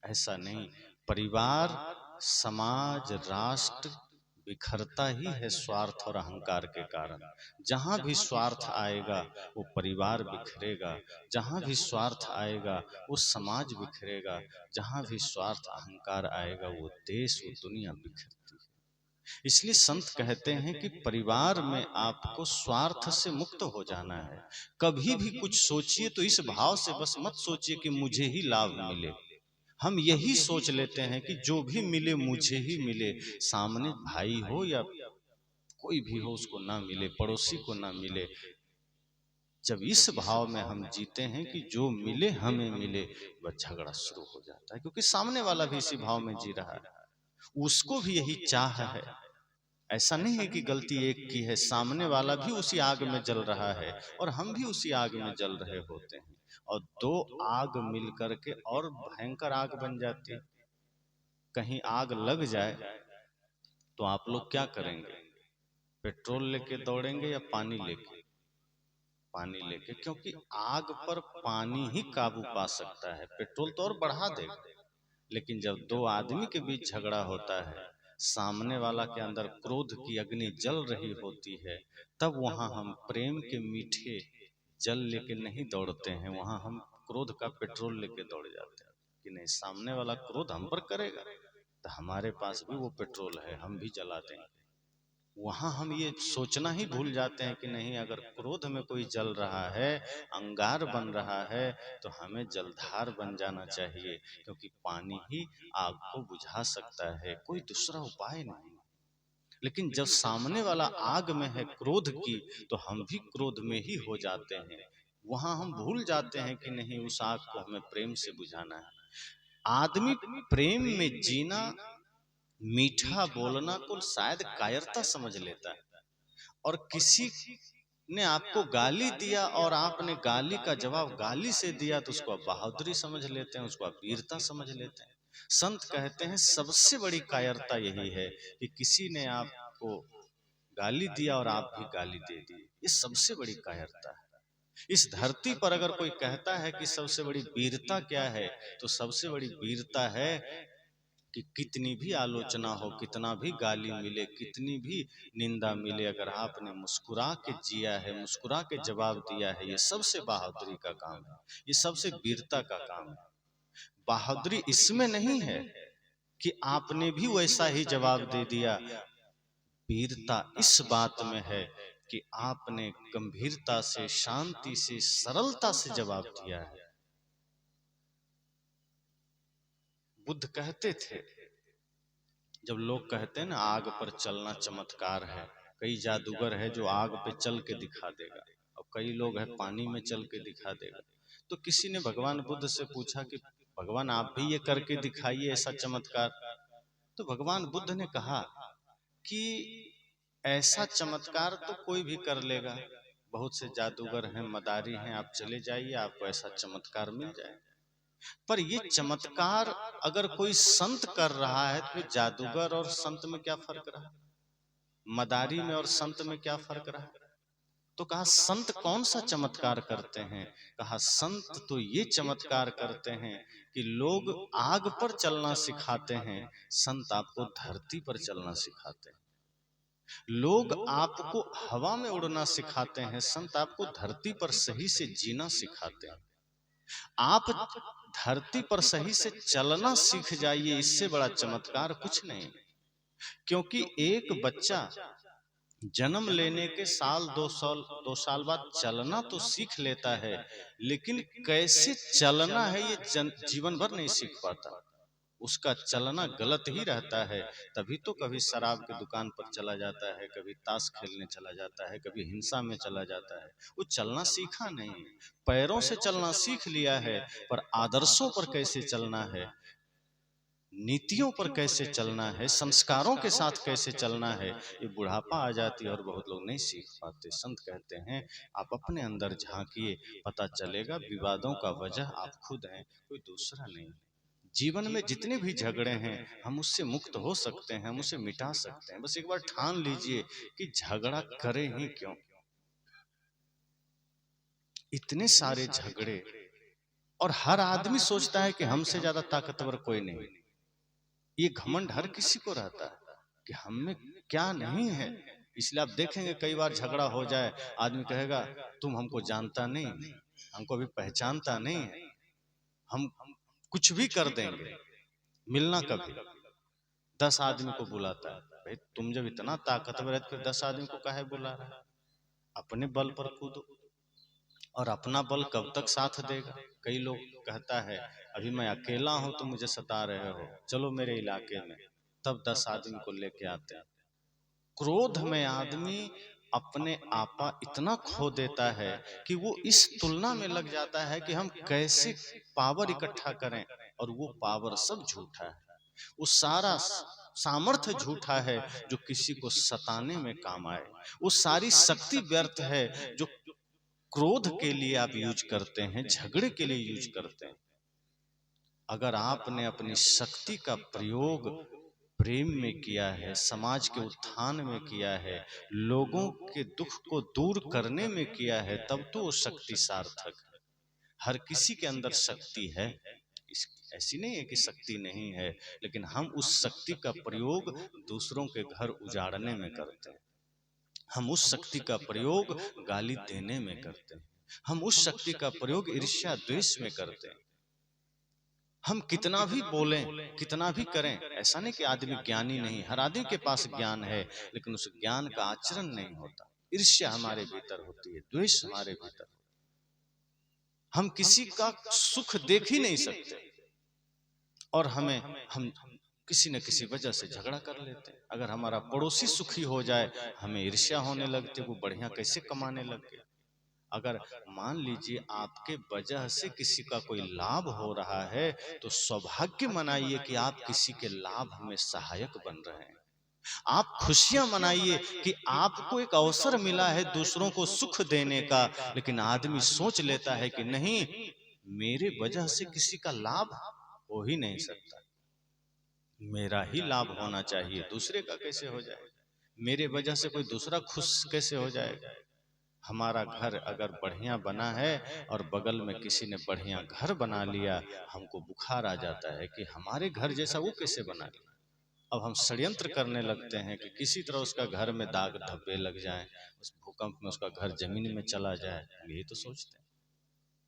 ऐसा नहीं। परिवार, समाज, राष्ट्र बिखरता ही है स्वार्थ और अहंकार के कारण। जहां भी स्वार्थ आएगा वो परिवार बिखरेगा, जहां भी स्वार्थ आएगा वो समाज बिखरेगा, जहां भी स्वार्थ अहंकार आएगा वो देश, वो दुनिया बिखरती है। इसलिए संत कहते हैं कि परिवार में आपको स्वार्थ से मुक्त हो जाना है। कभी भी कुछ सोचिए तो इस भाव से बस मत सोचिए कि मुझे ही लाभ मिले। हम यही सोच लेते हैं कि जो भी मिले मुझे ही मिले, सामने भाई हो या कोई भी हो उसको ना मिले, पड़ोसी को ना मिले। जब इस भाव में हम जीते हैं कि जो मिले हमें मिले, वह झगड़ा शुरू हो जाता है, क्योंकि सामने वाला भी इसी भाव में जी रहा है, उसको भी यही चाह है। ऐसा नहीं है कि गलती एक की है, सामने वाला भी उसी आग में जल रहा है और हम भी उसी आग में जल रहे होते हैं। और दो आग मिल करके और भयंकर आग बन जाती है। कहीं आग लग जाए तो आप लोग क्या करेंगे? पेट्रोल लेके दौड़ेंगे या पानी लेके? पानी लेके, क्योंकि आग पर पानी ही काबू पा सकता है, पेट्रोल तो और बढ़ा देगा। लेकिन जब दो आदमी के बीच झगड़ा होता है, सामने वाला के अंदर क्रोध की अग्नि जल रही होती है, तब वहां हम प्रेम के मीठे जल लेके नहीं दौड़ते हैं, वहां हम क्रोध का पेट्रोल लेके दौड़ जाते हैं कि नहीं, सामने वाला क्रोध हम पर करेगा तो हमारे पास भी वो पेट्रोल है, हम भी जला देंगे। वहां हम ये सोचना ही भूल जाते हैं कि नहीं, अगर क्रोध में कोई जल रहा है, अंगार बन रहा है, तो हमें जलधार बन जाना चाहिए, क्योंकि पानी ही आग को बुझा सकता है, कोई दूसरा उपाय नहीं। लेकिन जब सामने वाला आग में है क्रोध की, तो हम भी क्रोध में ही हो जाते हैं। वहां हम भूल जाते हैं कि नहीं, उस आग को हमें प्रेम से बुझाना है। आदमी प्रेम में जीना, मीठा बोलना को शायद कायरता समझ लेता है। और किसी ने आपको गाली दिया और आपने गाली का जवाब गाली से दिया, तो उसको आप बहादुरी समझ लेते हैं, उसको आप वीरता समझ लेते हैं। संत कहते हैं सबसे बड़ी कायरता यही है कि किसी ने आपको गाली दिया और आप भी गाली दे दी। ये सबसे बड़ी कायरता है। इस धरती पर अगर कोई कहता है कि सबसे बड़ी वीरता क्या है, तो सबसे बड़ी वीरता है कि कितनी भी आलोचना हो, कितना भी गाली मिले, कितनी भी निंदा मिले, अगर आपने मुस्कुरा के जिया है, मुस्कुरा के जवाब दिया है, ये सबसे बहादुरी का काम है, ये सबसे वीरता का काम है। बहादुरी इसमें नहीं है कि आपने भी वैसा ही जवाब दे दिया, वीरता इस बात में है कि आपने गंभीरता से, शांति से, सरलता से जवाब दिया है। बुद्ध कहते थे, जब लोग कहते हैं ना आग पर चलना चमत्कार है, कई जादूगर है जो आग पे चल के दिखा देगा, और कई लोग है पानी में चल के दिखा देगा। तो किसी ने भगवान बुद्ध से पूछा कि भगवान आप भी ये करके दिखाइए ऐसा चमत्कार। तो भगवान बुद्ध ने कहा कि ऐसा चमत्कार तो कोई भी कर लेगा, बहुत से जादूगर हैं, मदारी हैं, आप चले जाइए, आपको ऐसा चमत्कार मिल जाए। पर ये चमत्कार अगर कोई संत कर रहा है तो जादूगर और संत में क्या फर्क रहा, मदारी में और संत में क्या फर्क रहा? तो कहा संत कौन सा चमत्कार करते हैं? कहा संत तो ये चमत्कार करते हैं कि लोग आग पर चलना सिखाते हैं, संत आपको धरती पर चलना सिखाते हैं। लोग आपको हवा में उड़ना सिखाते हैं, संत आपको धरती पर सही से जीना सिखाते हैं। आप धरती पर सही से चलना सीख जाइए, इससे बड़ा चमत्कार कुछ नहीं। क्योंकि एक बच्चा जन्म लेने के साल 2 साल बाद चलना तो सीख लेता है, लेकिन कैसे चलना है ये जीवन भर नहीं सीख पाता। उसका चलना गलत ही रहता है, तभी तो कभी शराब की दुकान पर चला जाता है, कभी ताश खेलने चला जाता है, कभी हिंसा में चला जाता है। वो चलना सीखा नहीं, पैरों से चलना सीख लिया है, पर आदर्शों पर कैसे चलना है, नीतियों पर कैसे चलना है, संस्कारों के साथ कैसे चलना है, ये बुढ़ापा आ जाती है और बहुत लोग नहीं सीख पाते। संत कहते हैं आप अपने अंदर झांकिए, पता चलेगा विवादों का वजह आप खुद हैं, कोई दूसरा नहीं। जीवन में जितने भी झगड़े हैं हम उससे मुक्त हो सकते हैं, हम उसे मिटा सकते हैं। बस एक बार ठान लीजिए कि झगड़ा करें ही क्यों। इतने सारे झगड़े, और हर आदमी सोचता है कि हमसे ज्यादा ताकतवर कोई नहीं। ये घमंड हर किसी को रहता है कि हम में क्या नहीं है। इसलिए आप देखेंगे कई बार झगड़ा हो जाए, आदमी कहेगा तुम हमको जानता नहीं, हमको अभी पहचानता नहीं है, हम कुछ भी कर देंगे। मिलना कभी 10 आदमी को बुलाता है, भाई तुम जब इतना ताकतवर है तो फिर 10 आदमी को काहे बुला रहा है? अपने बल पर कूदो, और अपना बल कब तक साथ देगा? कई लोग कहता है अभी मैं अकेला हूं तो मुझे सता रहे हो, चलो मेरे इलाके में, तब 10 आदमी को लेके आते हैं। क्रोध में आदमी अपने आपा इतना खो देता है कि वो इस तुलना में लग जाता है कि हम कैसे पावर इकट्ठा करें, और वो पावर सब झूठा है। वो सारा सामर्थ्य झूठा है जो किसी को सताने में काम आए। वो सारी शक्ति व्यर्थ है जो क्रोध के लिए आप यूज करते हैं, झगड़े के लिए यूज करते हैं। अगर आपने अपनी शक्ति का प्रयोग प्रेम में किया है, समाज के उत्थान में किया है, लोगों के दुख को दूर करने में किया है, तब तो वो शक्ति सार्थक है। हर किसी के अंदर शक्ति है, ऐसी नहीं है कि शक्ति नहीं है, लेकिन हम उस शक्ति का प्रयोग दूसरों के घर उजाड़ने में करते हैं। हम उस शक्ति का प्रयोग गाली देने में करते हैं। हम उस शक्ति का प्रयोग ईर्ष्या द्वेष में करते हैं। हम कितना भी बोलें, कितना भी करें, ऐसा नहीं कि आदमी ज्ञानी नहीं, हर आदमी के पास ज्ञान है, लेकिन उस ज्ञान का आचरण नहीं होता। ईर्ष्या हमारे भीतर होती है, द्वेष हमारे भीतर। हम किसी का सुख देख ही नहीं सकते, और हम किसी न किसी वजह से झगड़ा कर लेते हैं। अगर हमारा पड़ोसी सुखी हो जाए, हमें ईर्ष्या होने लगती है, वो बढ़िया कैसे कमाने लग गए। अगर मान लीजिए आपके वजह से किसी का कोई लाभ हो रहा है, तो सौभाग्य मनाइए कि आप किसी के लाभ में सहायक बन रहे हैं। आप खुशियां मनाइए कि आपको एक अवसर मिला है दूसरों को सुख देने का। लेकिन आदमी सोच लेता है कि नहीं, मेरे वजह से किसी का लाभ हो ही नहीं सकता, मेरा ही लाभ होना चाहिए, दूसरे का कैसे हो जाए? मेरे वजह से कोई दूसरा खुश कैसे हो जाएगा? हमारा घर अगर बढ़िया बना है और बगल में किसी ने बढ़िया घर बना लिया, हमको बुखार आ जाता है कि हमारे घर जैसा वो कैसे बना लिया। अब हम षड्यंत्र करने लगते हैं कि किसी तरह उसका घर में दाग धब्बे लग जाएं, उस भूकंप में उसका घर जमीन में चला जाए। यही तो सोचते हैं।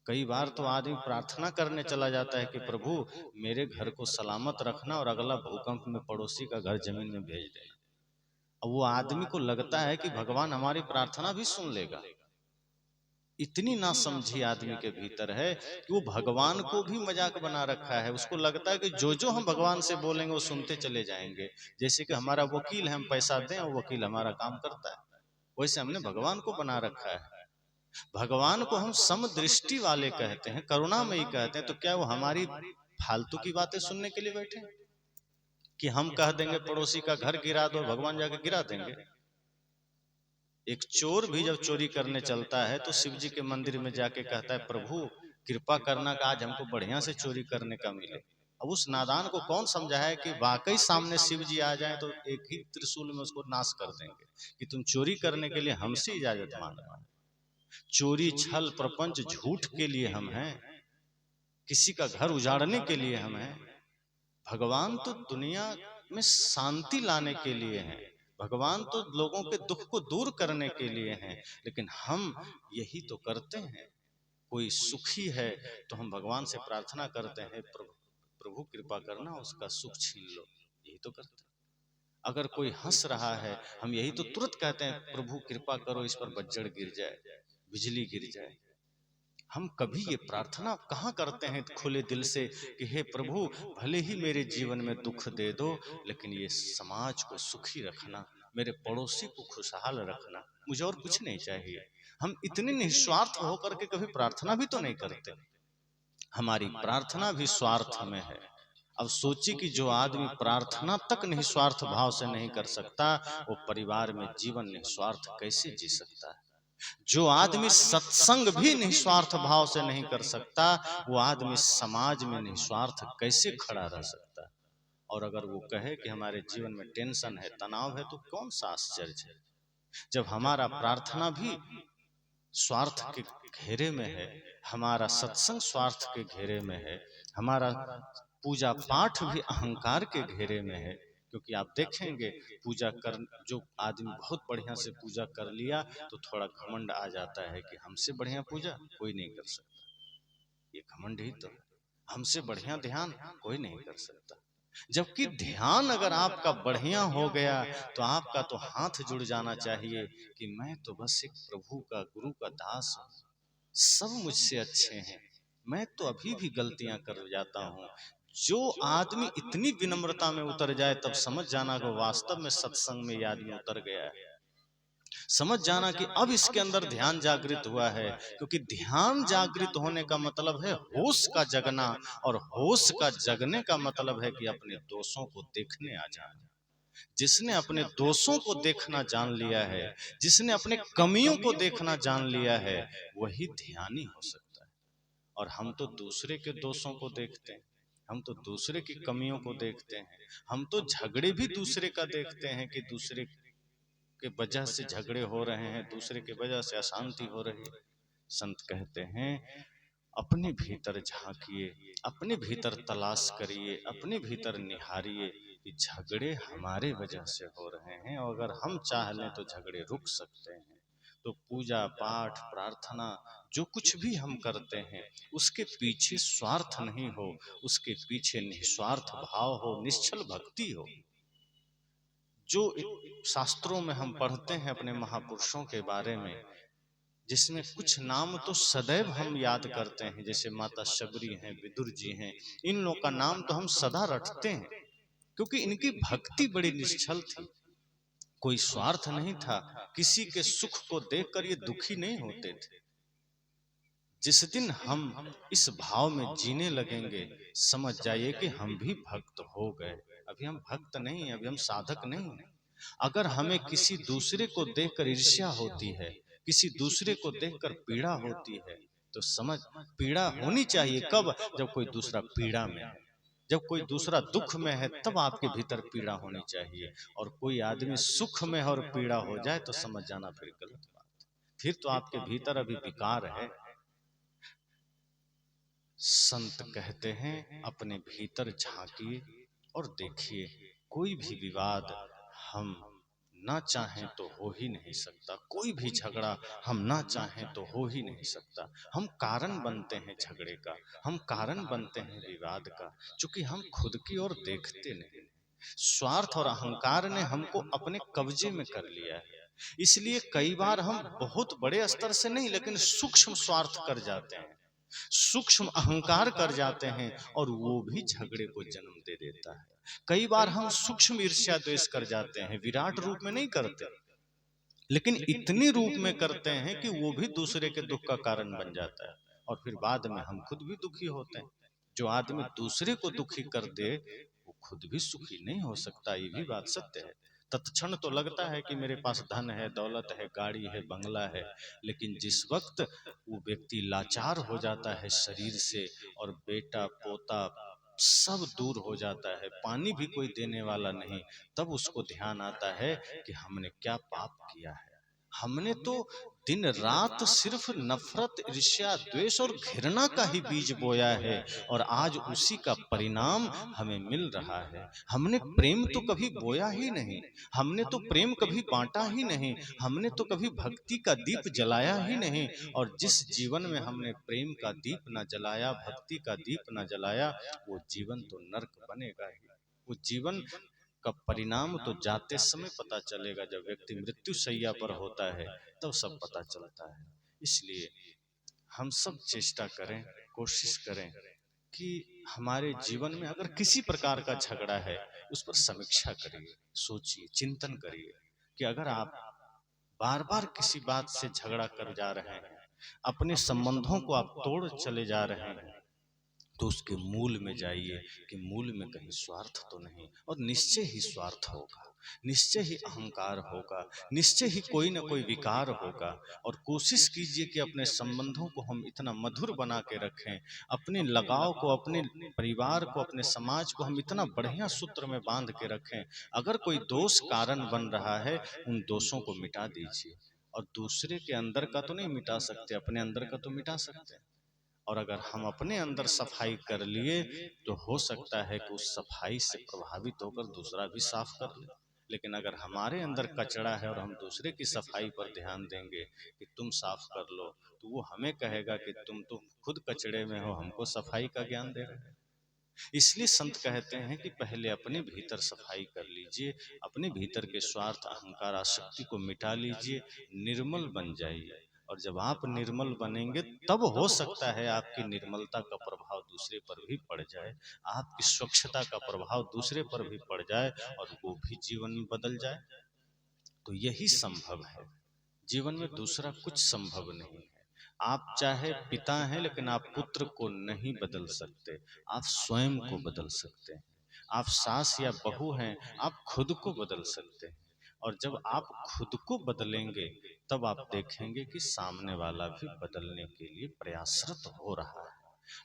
कई बार तो आदमी प्रार्थना करने चला जाता है कि प्रभु मेरे घर को सलामत रखना और अगला भूकंप में पड़ोसी का घर जमीन में भेज देना। अब वो आदमी को लगता है कि भगवान हमारी प्रार्थना भी सुन लेगा। इतनी नासमझी आदमी के भीतर है कि वो भगवान को भी मजाक बना रखा है। उसको लगता है कि जो हम भगवान से बोलेंगे वो सुनते चले जाएंगे। जैसे कि हमारा वकील है, हम पैसा दें और वकील हमारा काम करता है, वैसे हमने भगवान को बना रखा है। भगवान को हम समदृष्टि वाले कहते हैं, करुणामयी कहते हैं। तो क्या वो हमारी फालतू की बातें सुनने के लिए बैठे कि हम कह देंगे पड़ोसी का घर गिरा दो, भगवान जाके गिरा देंगे? एक चोर भी जब चोरी करने चलता है तो शिव जी के मंदिर में जाके कहता है प्रभु कृपा करना कि आज हमको बढ़िया से चोरी करने का मिले। अब उस नादान को कौन समझा है कि वाकई सामने शिव जी आ जाए तो एक ही त्रिशूल में उसको नाश कर देंगे कि तुम चोरी करने के लिए हमसे इजाजत मांग रहे हो। चोरी छल प्रपंच झूठ के लिए हम हैं, किसी का घर उजाड़ने के लिए हम हैं। भगवान तो दुनिया में शांति लाने के लिए हैं, भगवान तो लोगों के दुख को दूर करने के लिए हैं। लेकिन हम यही तो करते हैं। कोई सुखी है तो हम भगवान से प्रार्थना करते हैं प्रभु प्रभु कृपा करना उसका सुख छीन लो, यही तो करते हैं। अगर कोई हंस रहा है हम यही तो तुरंत कहते हैं प्रभु कृपा करो इस पर बज्जड़ गिर जाए, बिजली गिर जाए। हम कभी ये प्रार्थना कहाँ करते हैं खुले दिल से कि हे प्रभु भले ही मेरे जीवन में दुख दे दो लेकिन ये समाज को सुखी रखना, मेरे पड़ोसी को खुशहाल रखना, मुझे और कुछ नहीं चाहिए। हम इतने निस्वार्थ होकर के कभी प्रार्थना भी तो नहीं करते। हमारी प्रार्थना भी स्वार्थ में है। अब सोचिए कि जो आदमी प्रार्थना तक निस्वार्थ भाव से नहीं कर सकता वो परिवार में जीवन निस्वार्थ कैसे जी सकता है। जो आदमी सत्संग भी निस्वार्थ भाव से नहीं कर सकता वो आदमी समाज में निस्वार्थ कैसे खड़ा रह सकता है। और अगर वो कहे कि हमारे जीवन में टेंशन है तनाव है तो कौन सा आश्चर्य है जब हमारा प्रार्थना भी स्वार्थ के घेरे में है, हमारा सत्संग स्वार्थ के घेरे में है, हमारा पूजा पाठ भी अहंकार के घेरे में है। क्योंकि आप देखेंगे पूजा कर जो आदमी बहुत बढ़िया से पूजा कर लिया तो थोड़ा घमंड आ जाता है कि हमसे बढ़िया पूजा कोई नहीं कर सकता। ये घमंड ही तो है। हमसे बढ़िया ध्यान कोई नहीं कर सकता। जबकि ध्यान अगर आपका बढ़िया हो गया तो आपका तो हाथ जुड़ जाना चाहिए कि मैं तो बस एक प्रभु का गुरु का दास हूँ, सब मुझसे अच्छे हैं, मैं तो अभी भी गलतियां कर जाता हूँ। जो आदमी इतनी विनम्रता में उतर जाए तब समझ जाना कि वास्तव में सत्संग में ये आदमी उतर गया है। समझ जाना कि अब इसके अंदर ध्यान जागृत हुआ है। क्योंकि ध्यान जागृत होने का मतलब है होश का जगना, और होश का जगने का मतलब है कि अपने दोषों को देखने आ जाना। जिसने अपने दोषों को देखना जान लिया है, जिसने अपने कमियों को देखना जान लिया है, वही ध्यानी हो सकता है। और हम तो दूसरे के दोषों को देखते हैं, हम तो दूसरे की कमियों को देखते हैं, हम तो झगड़े भी दूसरे का देखते हैं कि दूसरे के वजह से झगड़े हो रहे हैं, दूसरे के वजह से अशांति हो रही है। संत कहते हैं अपने भीतर झांकिए, अपने भीतर तलाश करिए, अपने भीतर निहारिए कि झगड़े हमारे वजह से हो रहे हैं और अगर हम चाह लें तो झगड़े रुक सकते हैं। तो पूजा पाठ प्रार्थना जो कुछ भी हम करते हैं उसके पीछे स्वार्थ नहीं हो, उसके पीछे निस्वार्थ भाव हो, निश्चल भक्ति हो। जो शास्त्रों में हम पढ़ते हैं अपने महापुरुषों के बारे में, जिसमें कुछ नाम तो सदैव हम याद करते हैं, जैसे माता शबरी हैं, विदुर जी हैं, इन लोगों का नाम तो हम सदा रटते हैं क्योंकि इनकी भक्ति बड़ी निश्चल थी, कोई स्वार्थ नहीं था, किसी के सुख को देखकर ये दुखी नहीं होते थे। जिस दिन हम इस भाव में जीने लगेंगे समझ जाइए कि हम भी भक्त हो गए। अभी हम भक्त नहीं, अभी हम साधक नहीं हैं। अगर हमें किसी दूसरे को देखकर ईर्ष्या होती है, किसी दूसरे को देखकर पीड़ा होती है, तो समझ पीड़ा होनी चाहिए कब? जब कोई दूसरा पीड़ा में है, जब कोई दूसरा दुख में है तब आपके भीतर पीड़ा होनी चाहिए। और कोई आदमी सुख में और पीड़ा हो जाए तो समझ जाना फिर गलत बात, फिर तो आपके भीतर अभी विकार है। संत कहते हैं अपने भीतर झांकिए और देखिए, कोई भी विवाद हम ना चाहें तो हो ही नहीं सकता, कोई भी झगड़ा हम ना चाहें तो हो ही नहीं सकता। हम कारण बनते हैं झगड़े का, हम कारण बनते हैं विवाद का, क्योंकि हम खुद की ओर देखते नहीं। स्वार्थ और अहंकार ने हमको अपने कब्जे में कर लिया है। इसलिए कई बार हम बहुत बड़े स्तर से नहीं, लेकिन सूक्ष्म स्वार्थ कर जाते हैं, सूक्ष्म अहंकार कर जाते हैं, और वो भी झगड़े को जन्म दे देता है। कई बार हम सूक्ष्म ईर्ष्या द्वेष कर जाते हैं, विराट रूप में नहीं करते, लेकिन इतनी रूप में करते हैं कि वो भी दूसरे के दुख का कारण बन जाता है, और फिर बाद में हम खुद भी दुखी होते हैं। जो आदमी दूसरे को दुखी कर दे वो खुद भी सुखी नहीं हो सकता, ये भी बात सत्य है। तत्क्षण तो लगता है कि मेरे पास धन है, दौलत है, गाड़ी है, बंगला है, लेकिन जिस वक्त वो व्यक्ति लाचार हो जाता है शरीर से, और बेटा पोता सब दूर हो जाता है, पानी भी कोई देने वाला नहीं, तब उसको ध्यान आता है कि हमने क्या पाप किया है। हमने तो दिन रात सिर्फ नफरत, ईर्ष्या, द्वेष और घृणा का ही बीज बोया है, और आज उसी का परिणाम हमें मिल रहा है। हमने प्रेम तो कभी बोया ही नहीं, हमने तो प्रेम कभी बांटा ही नहीं, हमने तो कभी भक्ति का दीप जलाया ही नहीं। और जिस जीवन में हमने प्रेम का दीप न जलाया, भक्ति का दीप न जलाया, वो जीवन तो नर्क बनेगा ही। वो जीवन का परिणाम तो जाते समय पता चलेगा, जब व्यक्ति मृत्यु शैया पर होता है तब सब पता चलता है। इसलिए हम सब चेष्टा करें, कोशिश करें कि हमारे जीवन में अगर किसी प्रकार का झगड़ा है, उस पर समीक्षा करिए, सोचिए, चिंतन करिए कि अगर आप बार बार किसी बात से झगड़ा कर जा रहे हैं, अपने संबंधों को आप तोड़ चले जा रहे हैं, तो उसके मूल में जाइए कि मूल में कहीं स्वार्थ तो नहीं। और निश्चय ही स्वार्थ होगा, निश्चय ही अहंकार होगा, निश्चय ही कोई ना कोई विकार होगा। और कोशिश कीजिए कि अपने संबंधों को हम इतना मधुर बना के रखें, अपने लगाव को, अपने परिवार को, अपने समाज को हम इतना बढ़िया सूत्र में बांध के रखें। अगर कोई दोष कारण बन रहा है, उन दोषों को मिटा दीजिए। और दूसरे के अंदर का तो नहीं मिटा सकते, अपने अंदर का तो मिटा सकते हैं। और अगर हम अपने अंदर सफाई कर लिए, तो हो सकता है कि उस सफाई से प्रभावित होकर दूसरा भी साफ कर ले। लेकिन अगर हमारे अंदर कचरा है और हम दूसरे की सफाई पर ध्यान देंगे कि तुम साफ कर लो, तो वो हमें कहेगा कि तुम तो खुद कचड़े में हो, हमको सफाई का ज्ञान दे रहे हो। इसलिए संत कहते हैं कि पहले अपने भीतर सफाई कर लीजिए, अपने भीतर के स्वार्थ, अहंकार, आसक्ति को मिटा लीजिए, निर्मल बन जाइए। और जब आप निर्मल बनेंगे, तब हो सकता है आपकी निर्मलता का प्रभाव दूसरे पर भी पड़ जाए, आपकी स्वच्छता का प्रभाव दूसरे पर भी पड़ जाए, और वो भी जीवन में बदल जाए। तो यही संभव है, जीवन में दूसरा कुछ संभव नहीं है। आप चाहे पिता हैं, लेकिन आप पुत्र को नहीं बदल सकते, आप स्वयं को बदल सकते हैं। आप सास या बहू हैं, आप खुद को बदल सकते हैं। और जब आप खुद को बदलेंगे, तब आप देखेंगे कि सामने वाला भी बदलने के लिए प्रयासरत हो रहा है।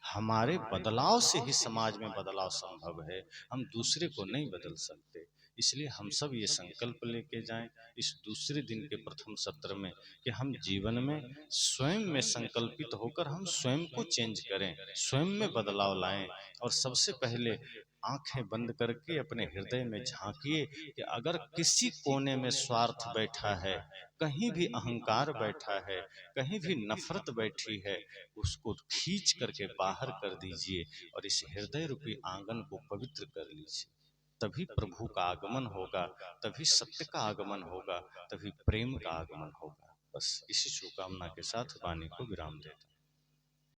हमारे बदलाव से ही समाज में बदलाव संभव है, हम दूसरे को नहीं बदल सकते। इसलिए हम सब ये संकल्प लेके जाएं इस दूसरे दिन के प्रथम सत्र में, कि हम जीवन में स्वयं में संकल्पित होकर हम स्वयं को चेंज करें, स्वयं में बदलाव लाएं। और सबसे पहले आंखें बंद करके अपने हृदय में झांकिए कि अगर किसी कोने में स्वार्थ बैठा है, कहीं भी अहंकार बैठा है, कहीं भी नफरत बैठी है, उसको खींच करके बाहर कर दीजिए और इस हृदय रूपी आंगन को पवित्र कर लीजिए। तभी प्रभु का आगमन होगा, तभी सत्य का आगमन होगा, तभी प्रेम का आगमन होगा। बस इसी शुभकामना के साथ वाणी को विराम देता हूं।